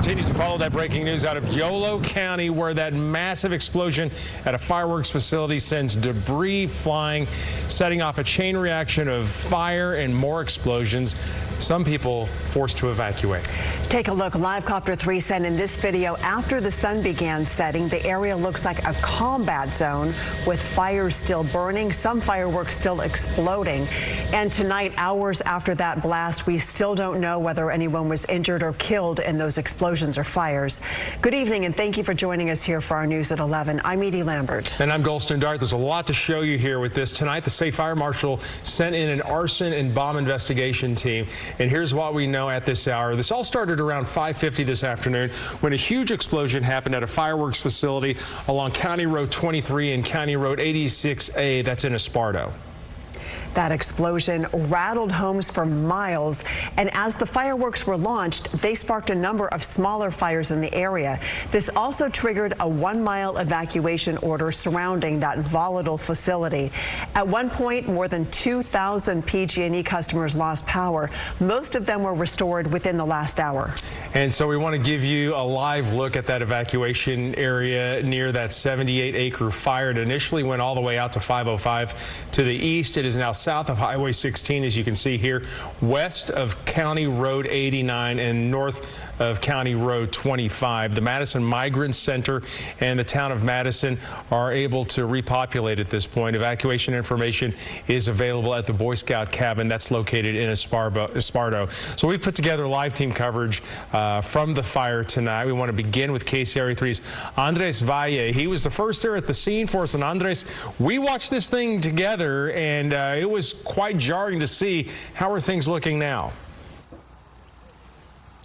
continue to follow that breaking news out of Yolo County, where that massive explosion at a fireworks facility sends debris flying, setting off a chain reaction of fire and more explosions. Some people forced to evacuate. Take a look. Livecopter 3 sent in this video after the sun began setting. The area looks like a combat zone with fires still burning, some fireworks still exploding. And tonight, hours after that blast, we still don't know whether anyone was injured or killed in those explosions or fires. Good evening, and thank you for joining us here for our news at 11. I'm Edie Lambert. And I'm Golston Dart. There's a lot to show you here with this. Tonight, the state fire marshal sent in an arson and bomb investigation team. And here's what we know at this hour. This all started around 5:50 this afternoon when a huge explosion happened at a fireworks facility along County Road 23 and County Road 86A. That's in Esparto. That explosion rattled homes for miles, and as the fireworks were launched, they sparked a number of smaller fires in the area. This also triggered a 1-mile evacuation order surrounding that volatile facility. At one point, more than 2,000 PG&E customers lost power. Most of them were restored within the last hour. And so we want to give you a live look at that evacuation area near that 78-acre fire. It initially went all the way out to 505 to the east. It is now south of Highway 16, as you can see here, west of County Road 89 and north of County Road 25. The Madison Migrant Center and the town of Madison are able to repopulate at this point. Evacuation information is available at the Boy Scout cabin that's located in Esparto. So we've put together live team coverage from the fire tonight. We want to begin with KCRA3's Andres Valle. He was the first there at the scene for us. And Andres, we watched this thing together, and it was quite jarring to see. How are things looking now?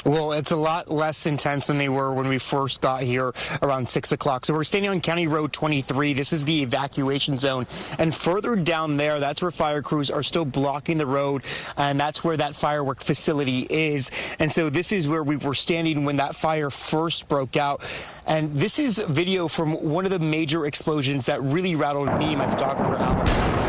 Well, it's a lot less intense than they were when we first got here around 6 o'clock. So we're standing on County Road 23. This is the evacuation zone. And further down there, that's where fire crews are still blocking the road. And that's where that firework facility is. And so this is where we were standing when that fire first broke out. And this is video from one of the major explosions that really rattled me and my photographer, Alan.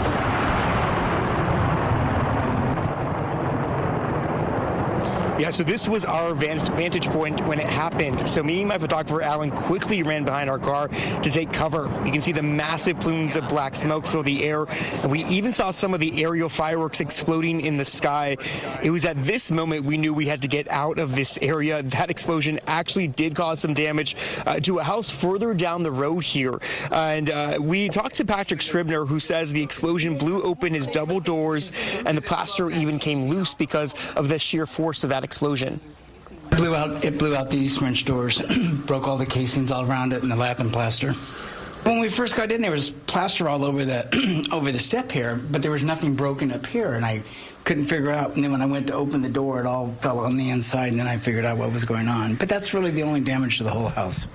Yeah, so this was our vantage point when it happened. So me and my photographer, Alan, quickly ran behind our car to take cover. You can see the massive plumes of black smoke fill the air. And we even saw some of the aerial fireworks exploding in the sky. It was at this moment we knew we had to get out of this area. That explosion actually did cause some damage to a house further down the road here. And we talked to Patrick Scribner, who says the explosion blew open his double doors and the plaster even came loose because of the sheer force of that explosion. It blew out these French doors, broke all the casings all around it and the lath and plaster. When we first got in, there was plaster all over the over the step here, but there was nothing broken up here, and I couldn't figure out. And then when I went to open the door, it all fell on the inside, and then I figured out what was going on. But that's really the only damage to the whole house.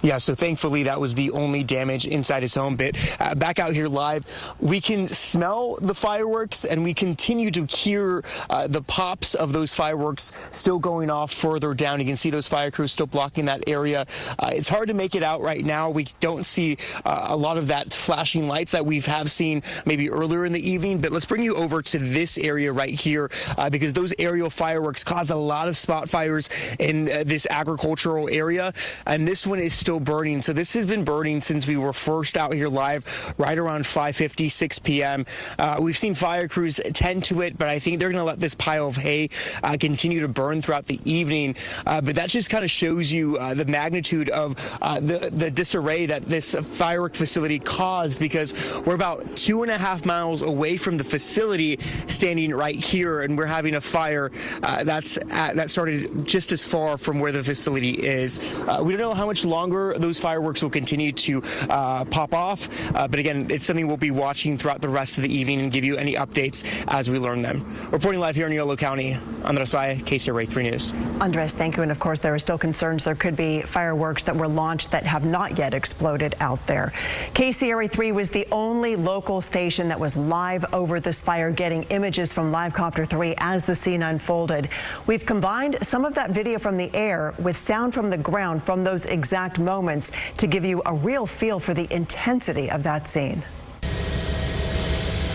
Yeah, so thankfully that was the only damage inside his home. But back out here live, we can smell the fireworks and we continue to hear the pops of those fireworks still going off further down. You can see those fire crews still blocking that area. It's hard to make it out right now. We don't see a lot of that flashing lights that we have seen maybe earlier in the evening. But let's bring you over to this area right here because those aerial fireworks cause a lot of spot fires in this agricultural area. And this one is still burning. So this has been burning since we were first out here live right around 5:50, 6 p.m. We've seen fire crews tend to it, but I think they're going to let this pile of hay continue to burn throughout the evening. But that just kind of shows you the magnitude of the disarray that this firework facility caused, because we're about 2.5 miles away from the facility standing right here, and we're having a fire that started just as far from where the facility is. We don't know how much longer those fireworks will continue to pop off, but again, it's something we'll be watching throughout the rest of the evening and give you any updates as we learn them. Reporting live here in Yolo County, Andres Valle, KCRA 3 News. Andres, thank you. And of course, there are still concerns there could be fireworks that were launched that have not yet exploded out there. KCRA 3 was the only local station that was live over this fire, getting images from Livecopter 3 as the scene unfolded. We've combined some of that video from the air with sound from the ground from those exact moments to give you a real feel for the intensity of that scene.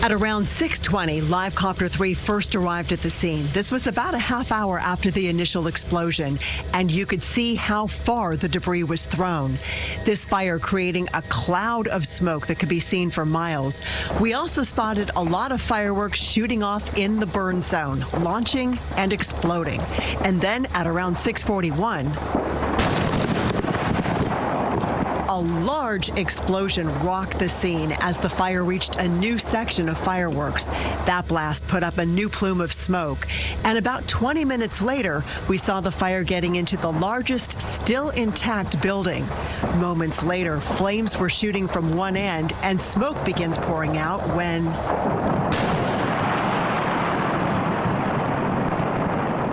At around 6:20, Live Copter 3 first arrived at the scene. This was about a half hour after the initial explosion, and you could see how far the debris was thrown. This fire creating a cloud of smoke that could be seen for miles. We also spotted a lot of fireworks shooting off in the burn zone, launching and exploding. And then at around 6:41, a large explosion rocked the scene as the fire reached a new section of fireworks. That blast put up a new plume of smoke. And about 20 minutes later, we saw the fire getting into the largest still intact building. Moments later, flames were shooting from one end and smoke begins pouring out when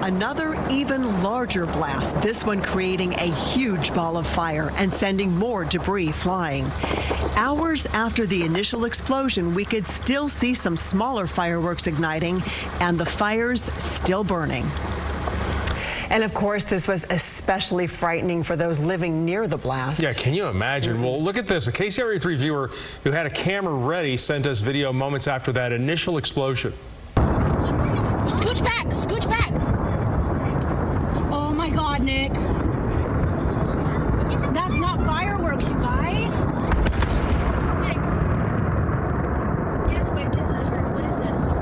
another even larger blast, this one creating a huge ball of fire and sending more debris flying. Hours after the initial explosion, we could still see some smaller fireworks igniting and the fires still burning. And of course, this was especially frightening for those living near the blast. Yeah, can you imagine? Well, look at this. A KCRA 3 viewer who had a camera ready sent us video moments after that initial explosion. Scooch back, scooch back. Oh my God, Nick. That's not fireworks, you guys. Nick. Get us away, get us out of here. What is this?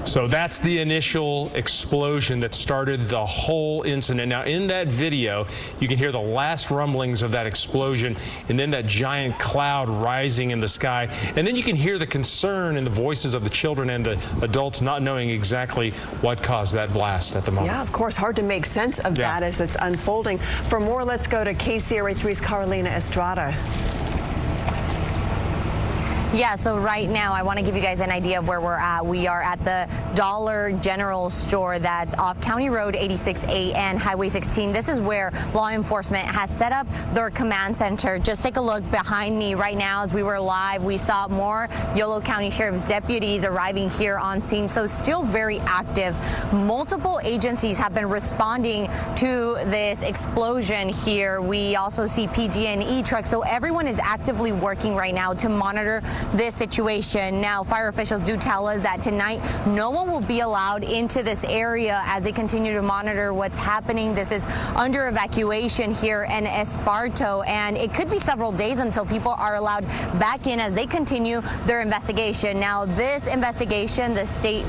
So that's the initial explosion that started the whole incident. Now, in that video, you can hear the last rumblings of that explosion and then that giant cloud rising in the sky. And then you can hear the concern in the voices of the children and the adults not knowing exactly what caused that blast at the moment. Yeah, of course, hard to make sense of that as it's unfolding. For more, let's go to KCRA 3's Carolina Estrada. Yeah, so right now I want to give you guys an idea of where we're at. We are at the Dollar General store that's off County Road 86A and Highway 16. This is where law enforcement has set up their command center. Just take a look behind me right now. As we were live, we saw more Yolo County Sheriff's deputies arriving here on scene, so still very active. Multiple agencies have been responding to this explosion here. We also see PG&E trucks, so everyone is actively working right now to monitor this situation. Now, fire officials do tell us that tonight no one will be allowed into this area as they continue to monitor what's happening. This is under evacuation here in Esparto, and it could be several days until people are allowed back in as they continue their investigation. Now, this investigation, the state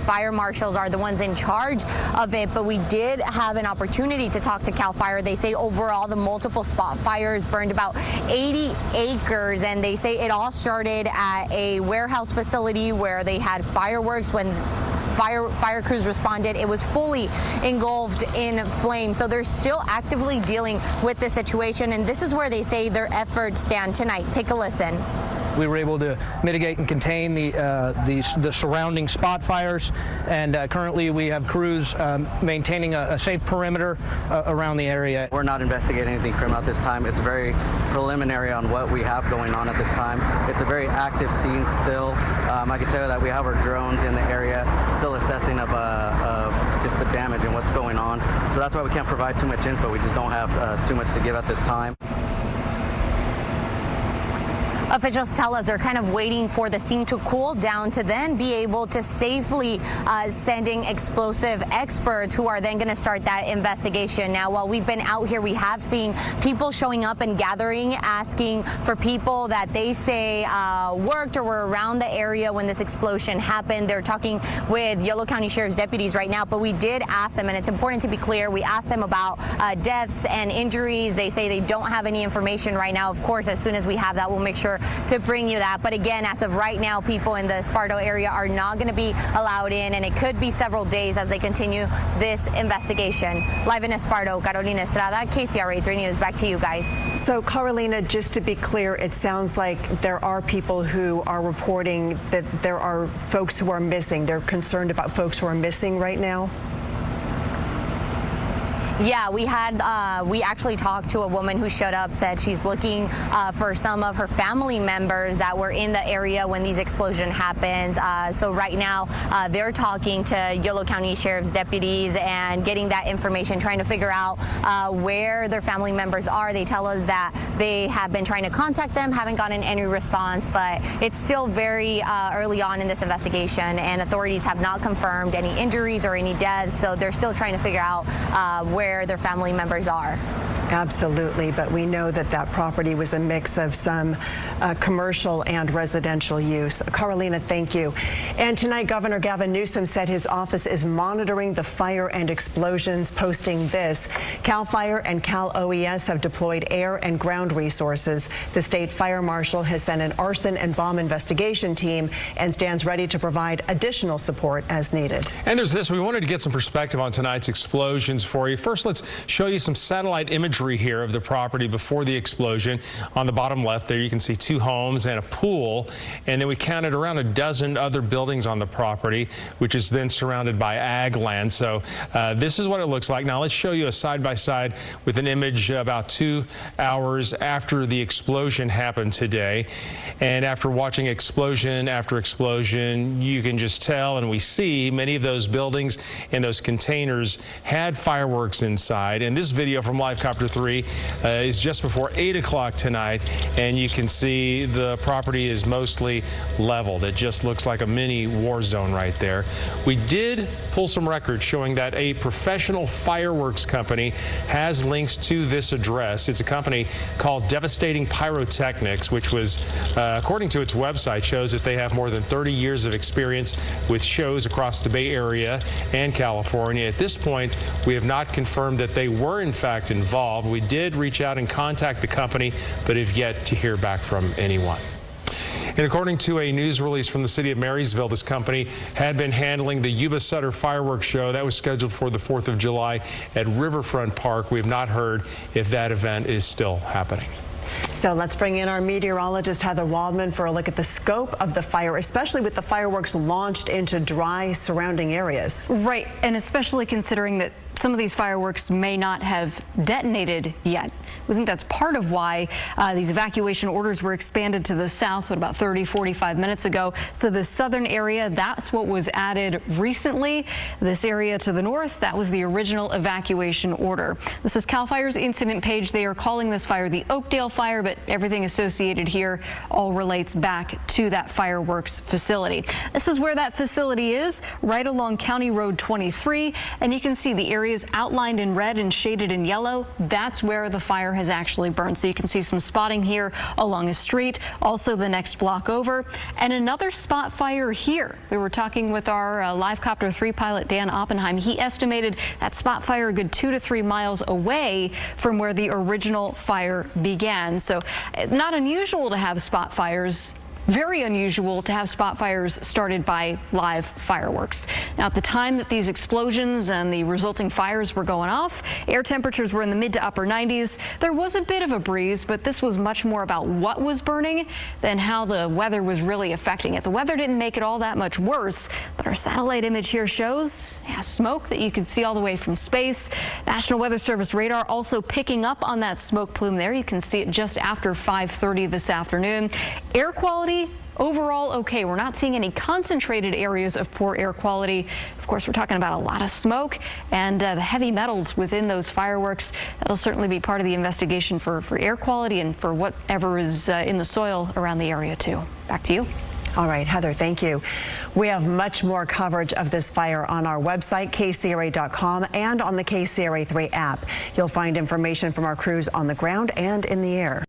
fire marshals are the ones in charge of it, but we did have an opportunity to talk to CAL FIRE. They say overall the multiple spot fires burned about 80 acres, and they say it all started at a warehouse facility where they had fireworks. When fire crews responded, it was fully engulfed in flames. So they're still actively dealing with the situation, and this is where they say their efforts stand tonight. Take a listen. We were able to mitigate and contain the surrounding spot fires, and currently we have crews maintaining a safe perimeter around the area. We're not investigating anything criminal at this time. It's very preliminary on what we have going on at this time. It's a very active scene still. I can tell you that we have our drones in the area still assessing of just the damage and what's going on. So that's why we can't provide too much info. We just don't have too much to give at this time. Officials tell us they're kind of waiting for the scene to cool down to then be able to safely sending explosive experts who are then going to start that investigation. Now, while we've been out here, we have seen people showing up and gathering, asking for people that they say worked or were around the area when this explosion happened. They're talking with Yolo County Sheriff's deputies right now, but we did ask them, and it's important to be clear, we asked them about deaths and injuries. They say they don't have any information right now. Of course, as soon as we have that, we'll make sure to bring you that. But again, as of right now, people in the Esparto area are not going to be allowed in, and it could be several days as they continue this investigation. Live in Esparto, Carolina Estrada, KCRA 3 News. Back to you guys. So, Carolina, just to be clear, it sounds like there are people who are reporting that there are folks who are missing. They're concerned about folks who are missing right now. Yeah, we actually talked to a woman who showed up, said she's looking for some of her family members that were in the area when these explosion happens. So right now they're talking to Yolo County Sheriff's deputies and getting that information, trying to figure out where their family members are. They tell us that they have been trying to contact them, haven't gotten any response, but it's still very early on in this investigation, and authorities have not confirmed any injuries or any deaths, so they're still trying to figure out where their family members are. Absolutely, but we know that that property was a mix of some commercial and residential use. Carolina, thank you. And tonight, Governor Gavin Newsom said his office is monitoring the fire and explosions, posting this. CAL FIRE and Cal OES have deployed air and ground resources. The state fire marshal has sent an arson and bomb investigation team and stands ready to provide additional support as needed. And there's this. We wanted to get some perspective on tonight's explosions for you. First, let's show you some satellite imagery here of the property before the explosion. On the bottom left there, you can see 2 homes and a pool, and then we counted around a dozen other buildings on the property, which is then surrounded by ag land. So this is what it looks like. Now let's show you a side-by-side with an image about 2 hours after the explosion happened today. And after watching explosion after explosion, you can just tell, and we see many of those buildings and those containers had fireworks inside. And this video from Live Copter 3 is just before 8 o'clock tonight, and you can see the property is mostly leveled. It just looks like a mini war zone right there. We did pull some records showing that a professional fireworks company has links to this address. It's a company called Devastating Pyrotechnics, which was, according to its website, shows that they have more than 30 years of experience with shows across the Bay Area and California. At this point, we have not confirmed that they were in fact involved. We did reach out and contact the company, but have yet to hear back from anyone. And according to a news release from the city of Marysville, this company had been handling the Yuba Sutter fireworks show that was scheduled for the 4th of July at Riverfront Park. We have not heard if that event is still happening. So let's bring in our meteorologist, Heather Waldman, for a look at the scope of the fire, especially with the fireworks launched into dry surrounding areas. Right, and especially considering that some of these fireworks may not have detonated yet. We think that's part of why these evacuation orders were expanded to the south about 45 minutes ago. So the southern area, that's what was added recently. This area to the north, that was the original evacuation order. This is CAL FIRE's incident page. They are calling this fire the Oakdale fire, but everything associated here all relates back to that fireworks facility. This is where that facility is, right along County Road 23, and you can see the areas outlined in red and shaded in yellow. That's where the fire has actually burned. So you can see some spotting here along a street, also the next block over, and another spot fire here. We were talking with our Live Copter 3 pilot, Dan Oppenheim. He estimated that spot fire a good 2 to 3 miles away from where the original fire began. So not unusual to have spot fires. Very unusual to have spot fires started by live fireworks. Now, at the time that these explosions and the resulting fires were going off, air temperatures were in the mid to upper 90s. There was a bit of a breeze, but this was much more about what was burning than how the weather was really affecting it. The weather didn't make it all that much worse, but our satellite image here shows smoke that you can see all the way from space. National Weather Service radar also picking up on that smoke plume there. You can see it just after 5:30 this afternoon. Air quality overall okay. We're not seeing any concentrated areas of poor air quality. Of course, we're talking about a lot of smoke and the heavy metals within those fireworks. That'll certainly be part of the investigation for air quality and for whatever is in the soil around the area too. Back to you. All right, Heather, thank you. We have much more coverage of this fire on our website, kcra.com, and on the KCRA 3 app. You'll find information from our crews on the ground and in the air.